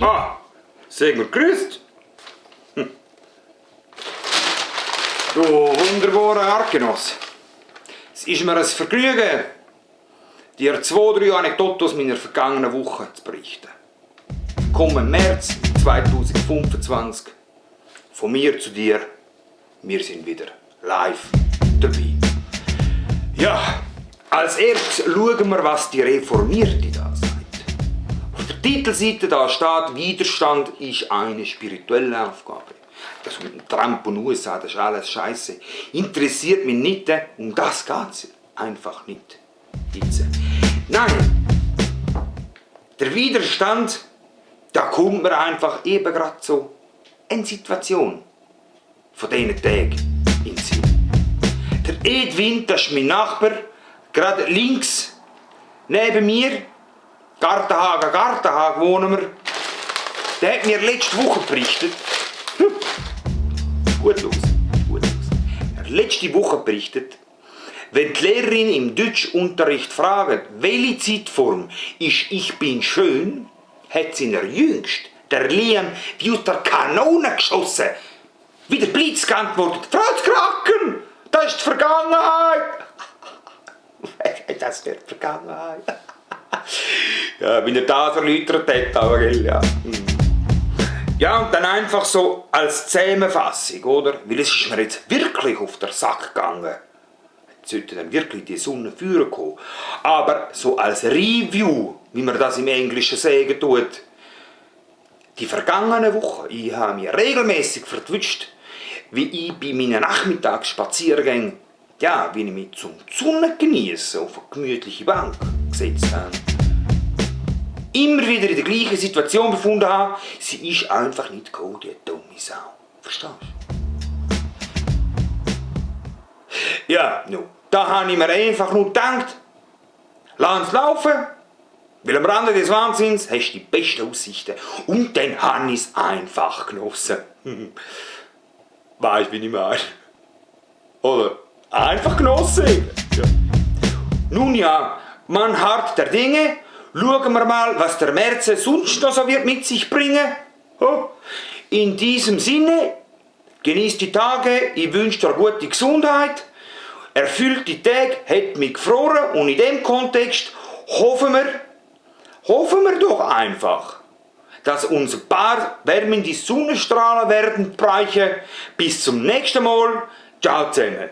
Ah, sag mir grüßt. Du wunderbarer Artgenoss. Es ist mir ein Vergnügen, dir 2-3 Anekdoten aus meiner vergangenen Woche zu berichten. Komm im März 2025 von mir zu dir. Wir sind wieder live dabei. Ja, als erstes schauen wir, was die Reformierte da sagt. Auf der Titelseite da steht, Widerstand ist eine spirituelle Aufgabe. Das mit dem Trump und USA, das ist alles Scheiße. Interessiert mich nicht, um das geht's einfach nicht. Jetzt. Nein, der Widerstand, da kommt mir einfach eben gerade so eine Situation von diesen Tagen in den Sinn. Der Edwin, das ist mein Nachbar, gerade links neben mir, Gartenhagen wohnen wir, der hat mir letzte Woche berichtet, gut los. Er hat letzte Woche berichtet, wenn die Lehrerin im Deutschunterricht fragt, welche Zeitform ist «Ich bin schön», hat sie in der Jüngst, der Liam, wie aus der Kanone geschossen, wie der Blitz geantwortet, «Franz Kraken, das ist die Vergangenheit!» Das ist die Vergangenheit. Ja, wenn er das erläutert hat, aber gell, ja. Ja, und dann einfach so als Zusammenfassung, oder? Weil es ist mir jetzt wirklich auf den Sack gegangen. Jetzt sollte dann wirklich die Sonne führen kommen. Aber so als Review, wie man das im Englischen sagen tut, die vergangene Woche, ich habe mich regelmäßig verwünscht, wie ich bei meinen Nachmittagsspaziergängen, ja, wie ich mich zum Sonnengeniessen auf eine gemütliche Bank gesetzt habe. Immer wieder in der gleichen Situation befunden habe, sie ist einfach nicht gekommen, die dumme Sau. Verstehst du? Ja, no, da habe ich mir einfach nur gedacht, lass es laufen, weil am Rande des Wahnsinns hast du die besten Aussichten. Und dann habe ich es einfach genossen. Weißt du, wie ich meine? Oder einfach genossen. Ja. Nun ja, man hart der Dinge. Schauen wir mal, was der März sonst noch so wird mit sich bringen. In diesem Sinne, genießt die Tage, ich wünsche dir gute Gesundheit. Erfüllte Tage hat mich gefroren und in dem Kontext hoffen wir doch einfach, dass uns ein paar wärmende Sonnenstrahlen werden breichen. Bis zum nächsten Mal. Ciao zusammen.